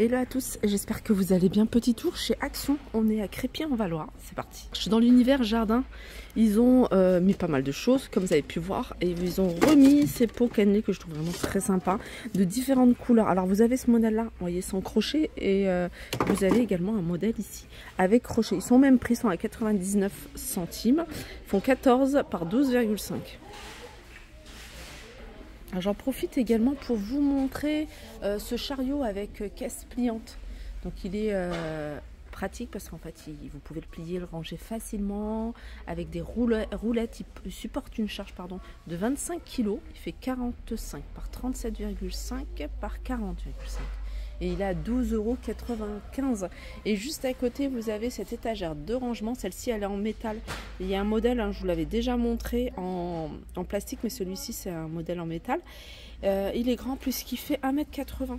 Hello à tous, j'espère que vous allez bien. Petit tour chez Action, on est à Crépy-en-Valois, c'est parti. Je suis dans l'univers jardin, ils ont mis pas mal de choses comme vous avez pu voir et ils ont remis ces pots cannelés que je trouve vraiment très sympa, de différentes couleurs. Alors vous avez ce modèle là, vous voyez, sans crochet et vous avez également un modèle ici avec crochet. Ils sont au même prix, sont à 99 centimes, ils font 14 par 12,5. J'en profite également pour vous montrer ce chariot avec caisse pliante. Donc il est pratique parce qu'en fait vous pouvez le plier, le ranger facilement avec des roulettes. Il supporte une charge de 25 kg. Il fait 45 par 37,5 par 40,5. Et il est à 12,95 €. Et juste à côté, vous avez cette étagère de rangement. Celle-ci, elle est en métal. Il y a un modèle, je vous l'avais déjà montré en plastique, mais celui-ci, c'est un modèle en métal. Il est grand puisqu'il fait 1,80 m.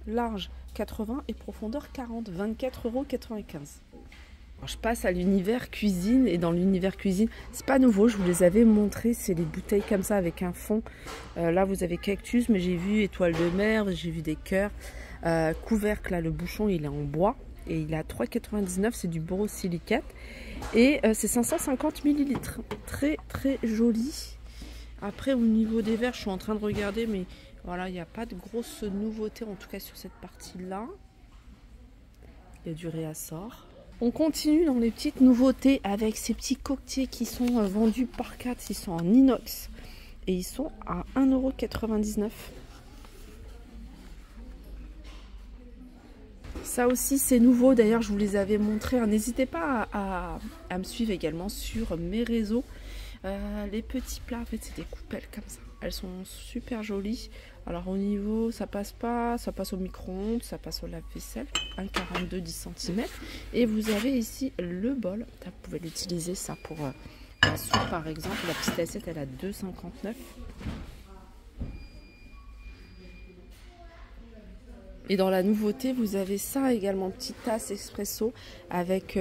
Large 80 et profondeur 40, 24,95 €. Je passe à l'univers cuisine, et dans l'univers cuisine, c'est pas nouveau, je vous les avais montré, c'est les bouteilles comme ça avec un fond. Là, vous avez cactus, mais j'ai vu étoile de mer, j'ai vu des cœurs. Couvercle, là, le bouchon il est en bois et il est à 3,99 €, c'est du borosilicate et c'est 550 ml. Très très joli. Après au niveau des verres, je suis en train de regarder, mais voilà, il n'y a pas de grosse nouveauté en tout cas sur cette partie là. Il y a du réassort. On continue dans les petites nouveautés avec ces petits coquetiers qui sont vendus par 4, ils sont en inox et ils sont à 1,99 €. Ça aussi c'est nouveau, d'ailleurs je vous les avais montrés. N'hésitez pas à me suivre également sur mes réseaux. Les petits plats, en fait c'est des coupelles comme ça. Elles sont super jolies. Alors au niveau, ça passe pas, ça passe au micro-ondes, ça passe au lave-vaisselle. 1,42 10 cm. Et vous avez ici le bol. Vous pouvez l'utiliser ça pour la soupe par exemple. La petite assiette elle a 2,59 €. Et dans la nouveauté, vous avez ça également, petite tasse expresso avec,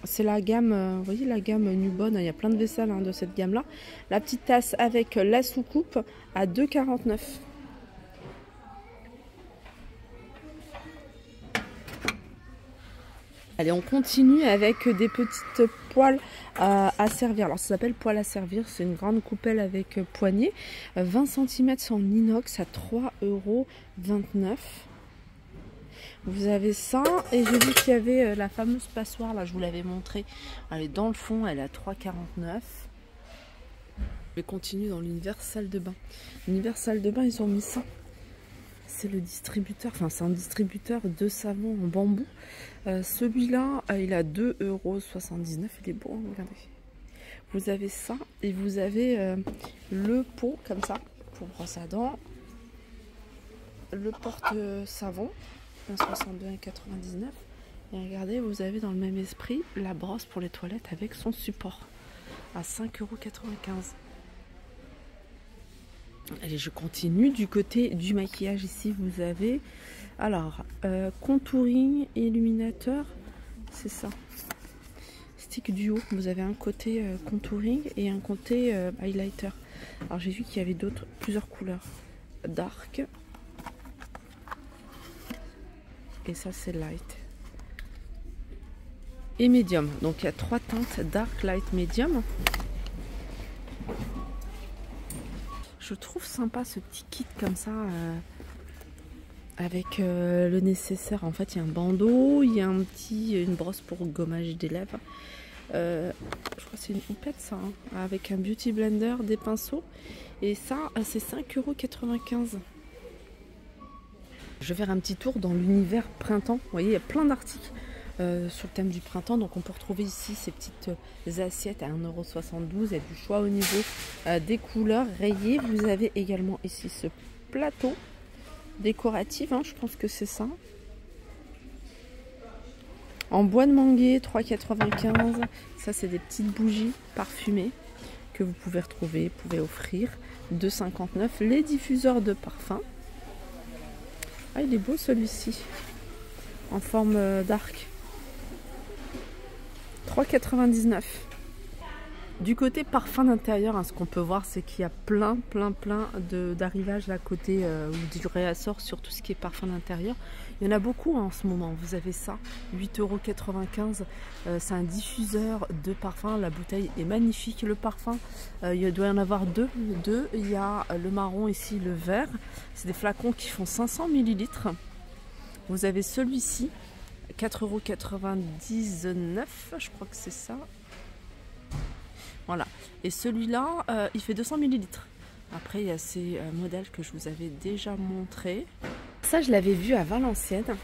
c'est la gamme, vous voyez la gamme Nubon, il y a plein de vaisselle de cette gamme-là. La petite tasse avec la soucoupe à 2,49 €. Allez, on continue avec des petites poêles à servir. Alors ça s'appelle poêle à servir, c'est une grande coupelle avec poignée. 20 cm en inox à 3,29 €. Vous avez ça, et j'ai vu qu'il y avait la fameuse passoire, là je vous l'avais montré. Elle est dans le fond, elle est à 3,49 €. Je vais continuer dans l'univers salle de bain. L'univers salle de bain, ils ont mis ça. C'est le distributeur, enfin c'est un distributeur de savon en bambou. Celui-là, il a 2,79 €. Il est beau, regardez. Vous avez ça, et vous avez le pot comme ça, pour brosse à dents. Le porte-savon. 1,62 à 99. Et regardez, vous avez dans le même esprit la brosse pour les toilettes avec son support à 5,95 €. Allez, je continue du côté du maquillage. Ici vous avez alors contouring illuminateur, c'est ça, stick duo. Vous avez un côté contouring et un côté highlighter. Alors j'ai vu qu'il y avait plusieurs couleurs, dark. Et ça c'est light et médium, donc il y a 3 teintes, dark, light, médium. Je trouve sympa ce petit kit comme ça avec le nécessaire. En fait il y a un bandeau, il y a une brosse pour gommage des lèvres, je crois que c'est une houppette ça, avec un beauty blender, des pinceaux, et ça c'est 5,95 €. Je vais faire un petit tour dans l'univers printemps. Vous voyez, il y a plein d'articles sur le thème du printemps. Donc on peut retrouver ici ces petites assiettes à 1,72 €. Il y a du choix au niveau des couleurs rayées. Vous avez également ici ce plateau décoratif, je pense que c'est ça. En bois de manguier, 3,95 €. Ça c'est des petites bougies parfumées que vous pouvez retrouver, vous pouvez offrir. 2,59 €. Les diffuseurs de parfum. Ah, il est beau celui-ci, en forme d'arc. 3,99 €. Du côté parfum d'intérieur, hein, ce qu'on peut voir, c'est qu'il y a plein d'arrivages à côté ou du réassort sur tout ce qui est parfum d'intérieur. Il y en a beaucoup hein, en ce moment. Vous avez ça, 8,95 €. C'est un diffuseur de parfum. La bouteille est magnifique. Le parfum, il doit y en avoir deux. Il y a le marron ici, le vert. C'est des flacons qui font 500 ml. Vous avez celui-ci, 4,99 €. Je crois que c'est ça. Voilà, et celui-là, il fait 200 ml. Après, il y a ces modèles que je vous avais déjà montré. Ça, je l'avais vu à Valenciennes.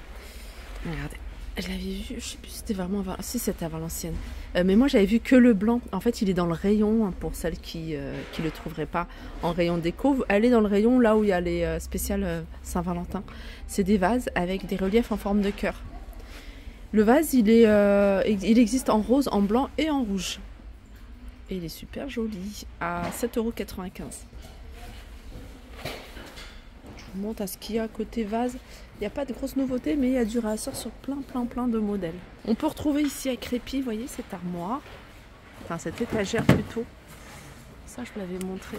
Regardez, je l'avais vu, je sais plus si c'était vraiment à Valenciennes. Si, c'était à Valenciennes. Mais moi, j'avais vu que le blanc. En fait, il est dans le rayon, hein, pour celles qui ne le trouveraient pas en rayon déco. Allez dans le rayon, là où il y a les spéciales Saint-Valentin. C'est des vases avec des reliefs en forme de cœur. Le vase, il existe en rose, en blanc et en rouge. Et il est super joli, à 7,95 €. Je vous montre à ce qu'il y a côté vase. Il n'y a pas de grosses nouveautés, mais il y a du réassort sur plein de modèles. On peut retrouver ici à Crépy, vous voyez, cette armoire. Enfin, cette étagère plutôt. Ça, je vous l'avais montré.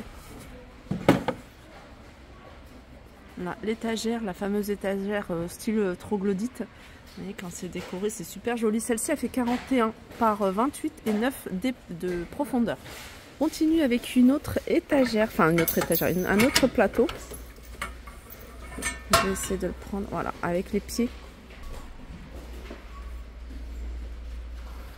Là, l'étagère, la fameuse étagère style troglodyte. Vous voyez, quand c'est décoré, c'est super joli. Celle-ci, elle fait 41 par 28 et 9 de profondeur. On continue avec une autre étagère, enfin une autre étagère, un autre plateau. Je vais essayer de le prendre, voilà, avec les pieds.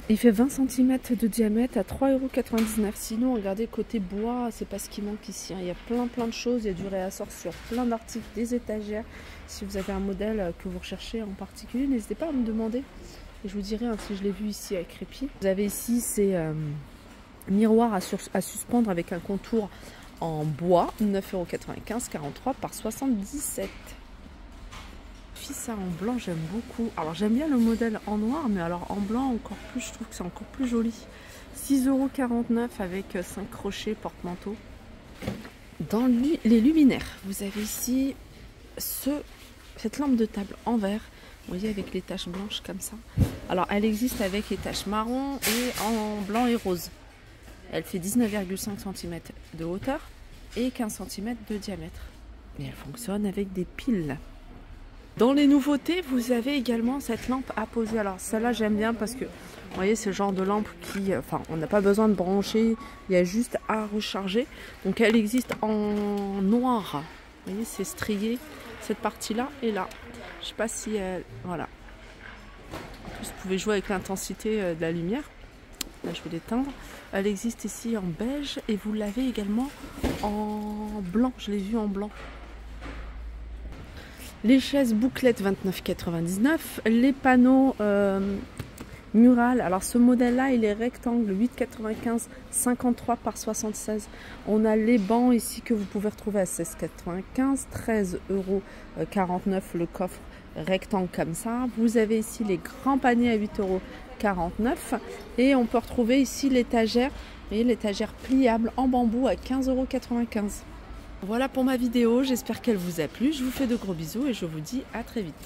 Il fait 20 cm de diamètre à 3,99 €. Sinon, regardez, côté bois, c'est pas ce qui manque ici. Il y a plein de choses. Il y a du réassort sur plein d'articles, des étagères. Si vous avez un modèle que vous recherchez en particulier, n'hésitez pas à me demander. Et je vous dirai hein, si je l'ai vu ici à Crépy. Vous avez ici ces miroirs à suspendre avec un contour en bois. 9,95 €, 43 par 77. Ça en blanc, j'aime beaucoup. Alors j'aime bien le modèle en noir, mais alors en blanc encore plus, je trouve que c'est encore plus joli. 6,49 € avec 5 crochets porte-manteau. Dans les luminaires, vous avez ici cette lampe de table en verre, vous voyez, avec les taches blanches comme ça. Alors elle existe avec les taches marron et en blanc et rose. Elle fait 19,5 cm de hauteur et 15 cm de diamètre. Et elle fonctionne avec des piles. Dans les nouveautés, vous avez également cette lampe à poser. Alors celle-là, j'aime bien parce que, vous voyez, c'est le genre de lampe qui, enfin, on n'a pas besoin de brancher, il y a juste à recharger. Donc elle existe en noir. Vous voyez, c'est strié, cette partie-là et là. Je sais pas si elle, voilà. En plus, vous pouvez jouer avec l'intensité de la lumière. Là, je vais l'éteindre. Elle existe ici en beige et vous l'avez également en blanc. Je l'ai vu en blanc. Les chaises bouclettes 29,99 €. Les panneaux murales. Alors ce modèle-là, il est rectangle 8,95 €, 53 par 76. On a les bancs ici que vous pouvez retrouver à 16,95 €, 13,49 € le coffre rectangle comme ça. Vous avez ici les grands paniers à 8,49 € et on peut retrouver ici l'étagère, et l'étagère pliable en bambou à 15,95 €. Voilà pour ma vidéo, j'espère qu'elle vous a plu. Je vous fais de gros bisous et je vous dis à très vite.